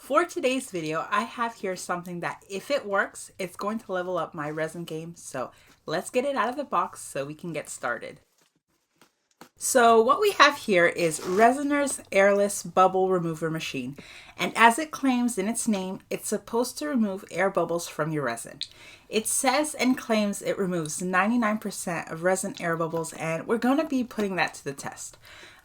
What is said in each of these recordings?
For today's video, I have here something that if it works, it's going to level up my resin game. So let's get it out of the box so we can get started. So what we have here is Resiners Airless Bubble Remover Machine. And as it claims in its name, it's supposed to remove air bubbles from your resin. It says and claims it removes 99% of resin air bubbles, and we're going to be putting that to the test.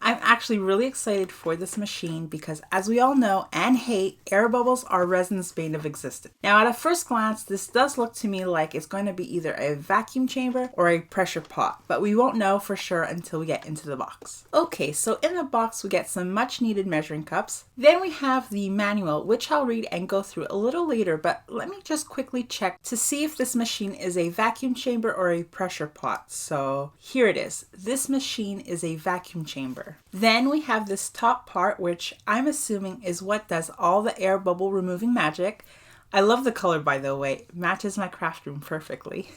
I'm actually really excited for this machine because, as we all know and hate, air bubbles are resin's bane of existence. Now, at a first glance, this does look to me like it's going to be either a vacuum chamber or a pressure pot, but we won't know for sure until we get into the box. Okay, so in the box we get some much needed measuring cups. Then we have the manual, which I'll read and go through a little later, but let me just quickly check to see if this machine is a vacuum chamber or a pressure pot. So here it is. This machine is a vacuum chamber. Then we have this top part, which I'm assuming is what does all the air bubble removing magic. I love the color, by the way. It matches my craft room perfectly.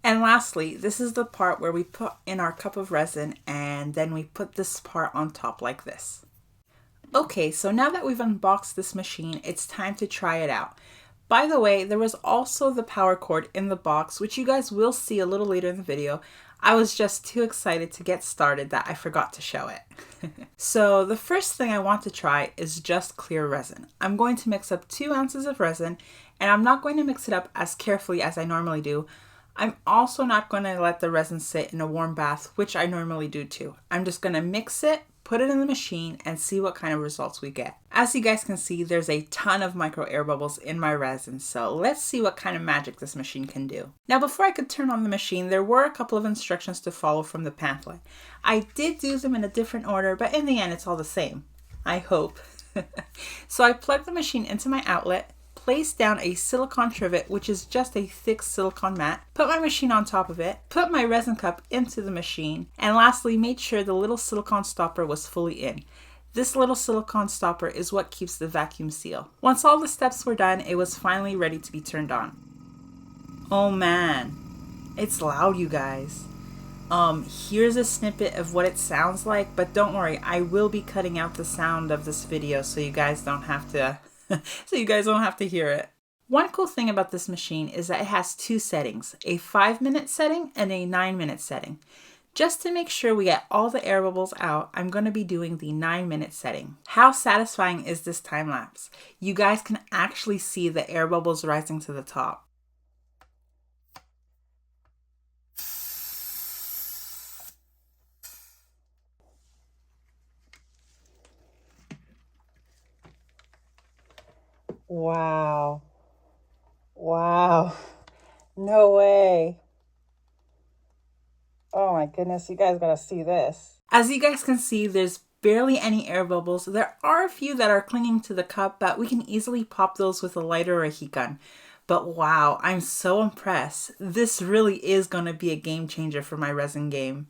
And lastly, this is the part where we put in our cup of resin and then we put this part on top like this. Okay, so now that we've unboxed this machine, it's time to try it out. By the way, there was also the power cord in the box, which you guys will see a little later in the video. I was just too excited to get started that I forgot to show it. So the first thing I want to try is just clear resin. I'm going to mix up 2 ounces of resin, and I'm not going to mix it up as carefully as I normally do. I'm also not going to let the resin sit in a warm bath, which I normally do too. I'm just going to mix it, put it in the machine, and see what kind of results we get. As you guys can see, there's a ton of micro air bubbles in my resin, so let's see what kind of magic this machine can do. Now, before I could turn on the machine, there were a couple of instructions to follow from the pamphlet. I did do them in a different order, but in the end, it's all the same. I hope. So I plugged the machine into my outlet, placed down a silicone trivet, which is just a thick silicone mat, put my machine on top of it, put my resin cup into the machine, and lastly made sure the little silicone stopper was fully in. This little silicone stopper is what keeps the vacuum seal. Once all the steps were done, it was finally ready to be turned on. Oh man, it's loud, you guys. Here's a snippet of what it sounds like, but don't worry, I will be cutting out the sound of this video so you guys don't have to hear it. One cool thing about this machine is that it has 2 settings, a 5-minute setting and a 9-minute setting. Just to make sure we get all the air bubbles out, I'm going to be doing the 9-minute setting. How satisfying is this time lapse? You guys can actually see the air bubbles rising to the top. Wow. Wow. No way. Oh my goodness, you guys gotta see this. As you guys can see, there's barely any air bubbles. There are a few that are clinging to the cup, but we can easily pop those with a lighter or a heat gun. But wow, I'm so impressed. This really is gonna be a game changer for my resin game.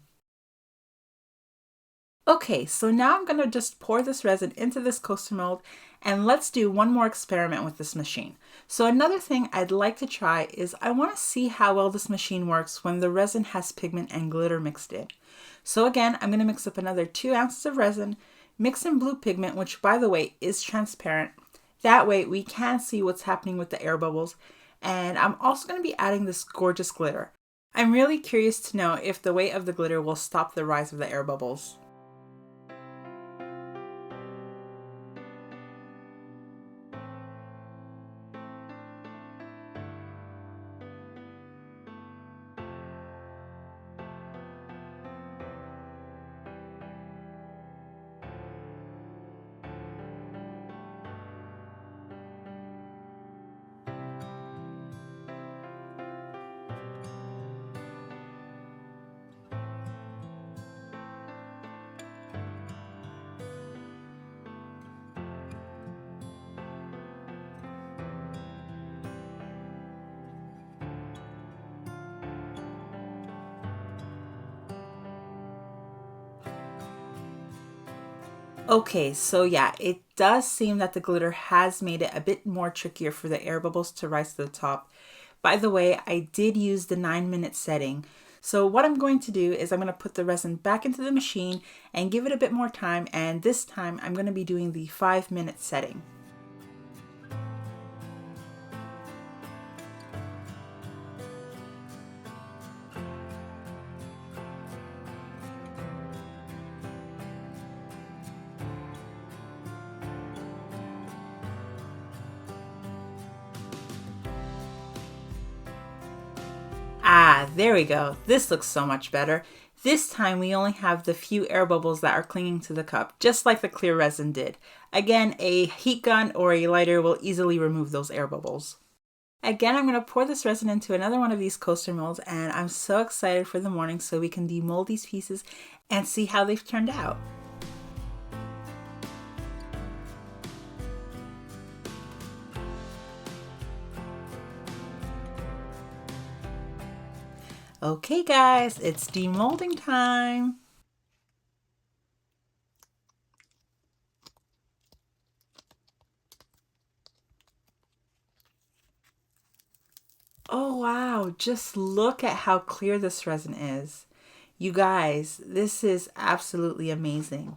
Okay, so now I'm going to just pour this resin into this coaster mold, and let's do one more experiment with this machine. So another thing I'd like to try is I want to see how well this machine works when the resin has pigment and glitter mixed in. So again, I'm going to mix up another 2 ounces of resin, mix in blue pigment, which by the way is transparent. That way we can see what's happening with the air bubbles, and I'm also going to be adding this gorgeous glitter. I'm really curious to know if the weight of the glitter will stop the rise of the air bubbles. Okay, so yeah, it does seem that the glitter has made it a bit more trickier for the air bubbles to rise to the top. By the way, I did use the 9-minute setting. So what I'm going to do is I'm going to put the resin back into the machine and give it a bit more time, and this time I'm going to be doing the 5-minute setting. Yeah, there we go. This looks so much better. This time we only have the few air bubbles that are clinging to the cup, just like the clear resin did. Again, a heat gun or a lighter will easily remove those air bubbles. Again, I'm going to pour this resin into another one of these coaster molds, and I'm so excited for the morning so we can demold these pieces and see how they've turned out. Okay guys, it's demolding time. Oh wow, just look at how clear this resin is. You guys, this is absolutely amazing.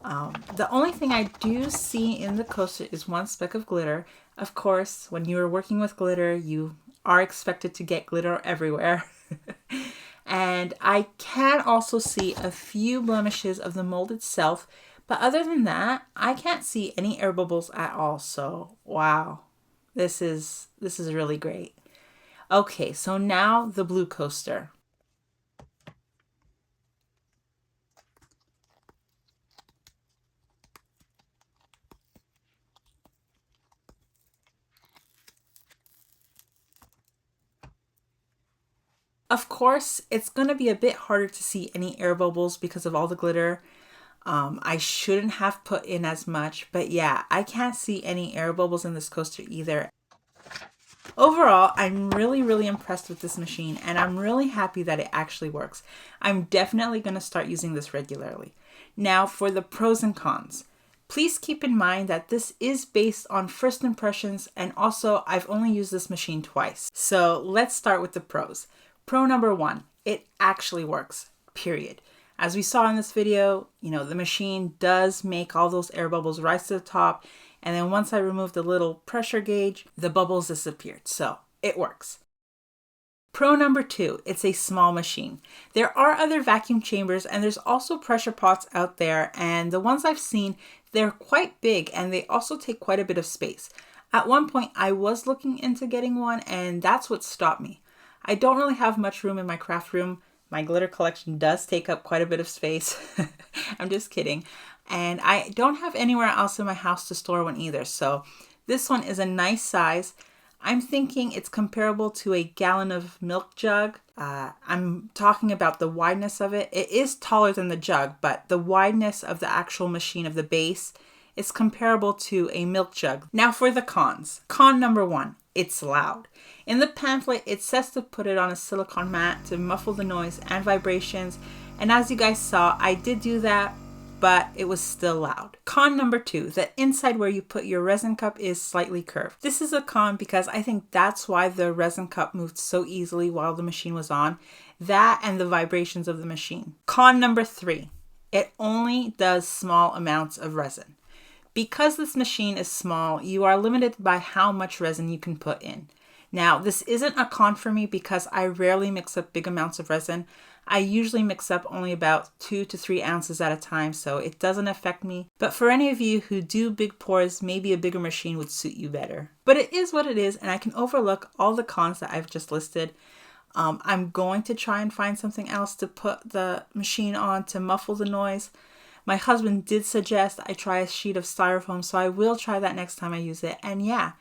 The only thing I do see in the coaster is one speck of glitter. Of course, when you are working with glitter, you are expected to get glitter everywhere. And I can also see a few blemishes of the mold itself, but other than that, I can't see any air bubbles at all. So, wow, this is really great. Okay, so now the blue coaster. Of course, it's going to be a bit harder to see any air bubbles because of all the glitter. I shouldn't have put in as much, but yeah, I can't see any air bubbles in this coaster either. Overall, I'm really impressed with this machine, and I'm really happy that it actually works. I'm definitely going to start using this regularly. Now for the pros and cons. Please keep in mind that this is based on first impressions, and also I've only used this machine twice. So let's start with the pros. Pro number one, it actually works, period. As we saw in this video, the machine does make all those air bubbles rise to the top, and then once I removed the little pressure gauge, the bubbles disappeared. So it works. Pro number two, it's a small machine. There are other vacuum chambers and there's also pressure pots out there, and the ones I've seen, they're quite big and they also take quite a bit of space. At one point I was looking into getting one, and that's what stopped me. I don't really have much room in my craft room. My glitter collection does take up quite a bit of space. I'm just kidding. And I don't have anywhere else in my house to store one either. So this one is a nice size. I'm thinking it's comparable to a gallon of milk jug. I'm talking about the wideness of it. It is taller than the jug, but the wideness of the actual machine of the base is comparable to a milk jug. Now for the cons. Con number one, it's loud. In the pamphlet, it says to put it on a silicone mat to muffle the noise and vibrations. And as you guys saw, I did do that, but it was still loud. Con number two, the inside where you put your resin cup is slightly curved. This is a con because I think that's why the resin cup moved so easily while the machine was on. That and the vibrations of the machine. Con number three, it only does small amounts of resin. Because this machine is small, you are limited by how much resin you can put in. Now, this isn't a con for me because I rarely mix up big amounts of resin. I usually mix up only about 2 to 3 ounces at a time, so it doesn't affect me. But for any of you who do big pours, maybe a bigger machine would suit you better. But it is what it is, and I can overlook all the cons that I've just listed. I'm going to try and find something else to put the machine on to muffle the noise. My husband did suggest I try a sheet of styrofoam, so I will try that next time I use it. And yeah,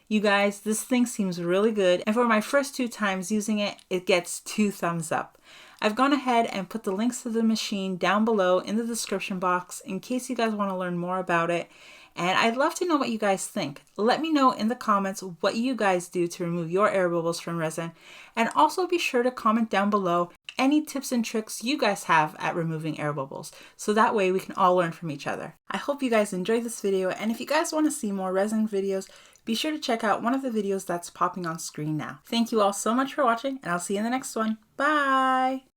you guys, this thing seems really good. And for my first 2 times using it, it gets 2 thumbs up. I've gone ahead and put the links to the machine down below in the description box in case you guys want to learn more about it. And I'd love to know what you guys think. Let me know in the comments what you guys do to remove your air bubbles from resin. And also be sure to comment down below any tips and tricks you guys have at removing air bubbles, so that way we can all learn from each other. I hope you guys enjoyed this video, and if you guys want to see more resin videos, be sure to check out one of the videos that's popping on screen now. Thank you all so much for watching, and I'll see you in the next one. Bye!